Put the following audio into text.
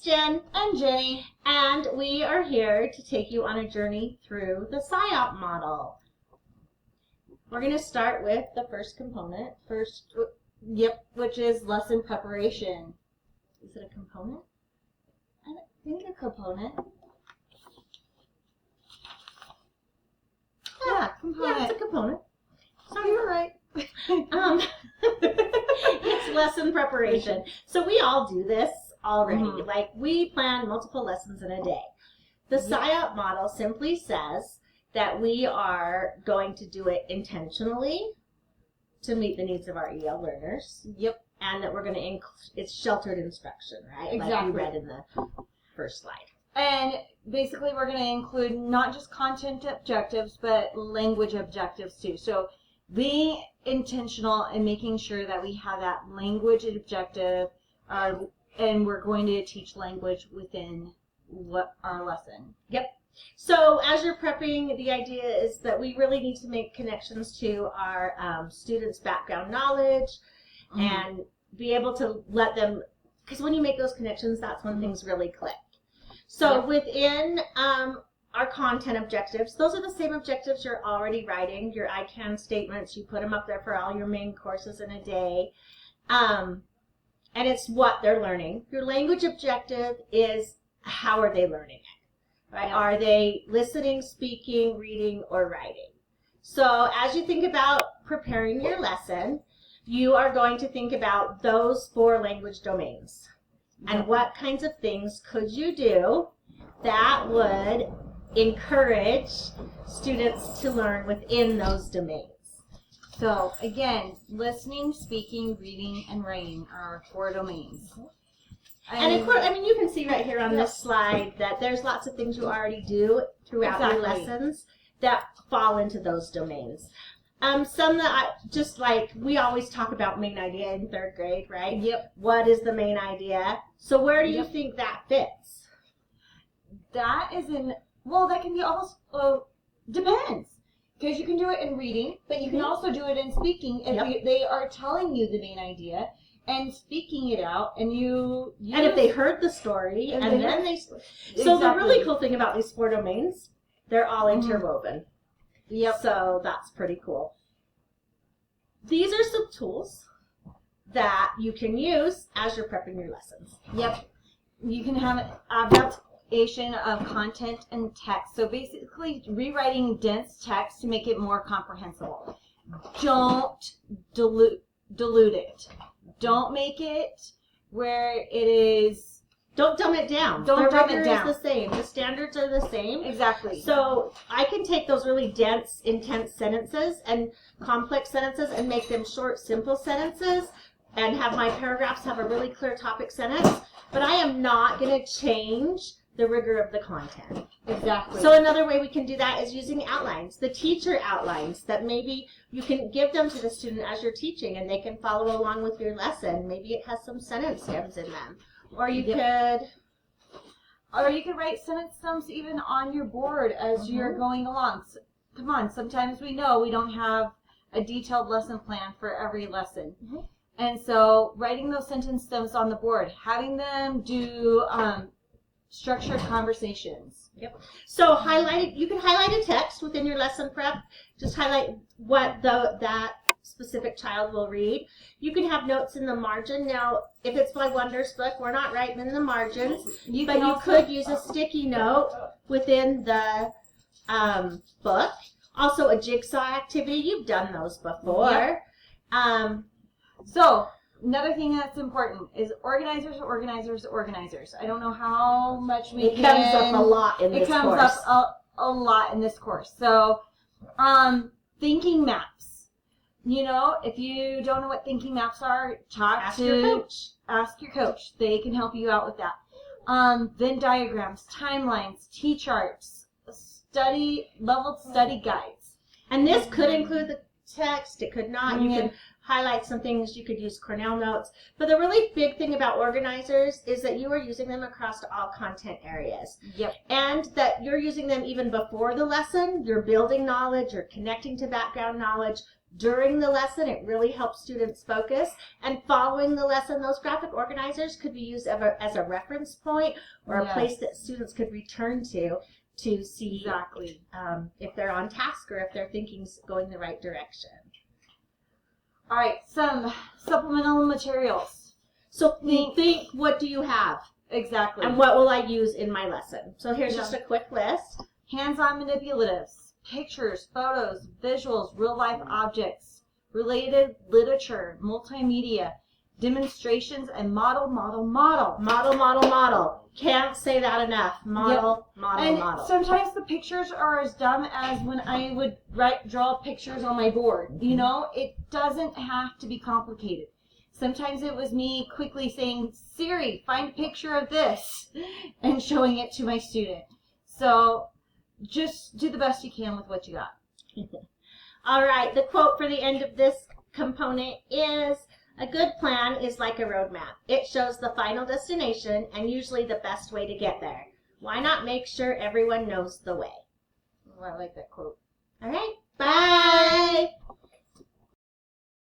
Jen and Jenny, and we are here to take you on a journey through the SIOP model. We're going to start with the first component. which is lesson preparation. Is it a component? I think a component. Yeah, component. Yeah, it's a component. So you're right. It's lesson preparation. So we all do this already. Mm-hmm. Like, we plan multiple lessons in a day. The SIOP model simply says that we are going to do it intentionally to meet the needs of our EL learners. Yep. And that we're going to it's sheltered instruction, right? Exactly. Like we read in the first slide. And basically we're going to include not just content objectives, but language objectives too. So being intentional and making sure that we have that language objective, and we're going to teach language within our lesson. Yep. So as you're prepping, the idea is that we really need to make connections to our students' background knowledge and be able to let them, because when you make those connections, that's when things really click. So within our content objectives, those are the same objectives you're already writing, your I can statements, you put them up there for all your main courses in a day. And it's what they're learning. Your language objective is how are they learning it, right? Yeah. Are they listening, speaking, reading, or writing? So as you think about preparing your lesson, you are going to think about those 4 language domains. And what kinds of things could you do that would encourage students to learn within those domains? So again, listening, speaking, reading, and writing are our 4 domains. And of course, I mean, you can see right here on this slide that there's lots of things you already do throughout your lessons that fall into those domains. Some that just like we always talk about main idea in 3rd grade, right? Yep. What is the main idea? So where do you think that fits? That is that can be almost, depends. Because you can do it in reading, but you can also do it in speaking if they are telling you the main idea and speaking it out, and and if they heard the story and then they... So the really cool thing about these 4 domains, they're all interwoven. Yep. So that's pretty cool. These are some tools that you can use as you're prepping your lessons. Yep. You can have an adaptation of content and text. So basically rewriting dense text to make it more comprehensible. Don't dilute it. Don't make it where it is... Don't dumb it down. Don't dumb it down. The same. The standards are the same. Exactly. So I can take those really dense, intense sentences and complex sentences and make them short, simple sentences and have my paragraphs have a really clear topic sentence. But I am not going to change the rigor of the content. Exactly. So another way we can do that is using outlines, the teacher outlines that maybe you can give them to the student as you're teaching and they can follow along with your lesson. Maybe it has some sentence stems in them. Or you could write sentence stems even on your board as you're going along. So, come on, sometimes we know we don't have a detailed lesson plan for every lesson. And so writing those sentence stems on the board, having them do structured conversations. Yep. So you can highlight a text within your lesson prep. Just highlight what that specific child will read. You can have notes in the margin. Now, if it's by Wonder's book, we're not writing in the margins, but you could use a sticky note within the book. Also, a jigsaw activity. You've done those before. Yep. So, another thing that's important is organizers. I don't know how much it comes up a lot in this course. It comes up a lot in this course. So, thinking maps. You know, if you don't know what thinking maps are, ask your coach. They can help you out with that. Venn diagrams, timelines, T-charts, leveled study guides. And this could include the text. It could not. You can highlight some things. You could use Cornell notes. But the really big thing about organizers is that you are using them across all content areas. Yep. And that you're using them even before the lesson. You're building knowledge. You're connecting to background knowledge during the lesson. It really helps students focus. And following the lesson, those graphic organizers could be used as a reference point or a place that students could return to see exactly if they're on task or if their thinking's going the right direction. All right, some supplemental materials. So think what do you have? Exactly. And what will I use in my lesson? So here's just a quick list. Hands-on manipulatives, pictures, photos, visuals, real-life objects, related literature, multimedia, demonstrations, and model. Can't say that enough. Model. And sometimes the pictures are as dumb as when I would draw pictures on my board. You know, it doesn't have to be complicated. Sometimes it was me quickly saying, Siri, find a picture of this, and showing it to my student. So just do the best you can with what you got. All right, the quote for the end of this component is, a good plan is like a roadmap. It shows the final destination and usually the best way to get there. Why not make sure everyone knows the way? Oh, I like that quote. All right.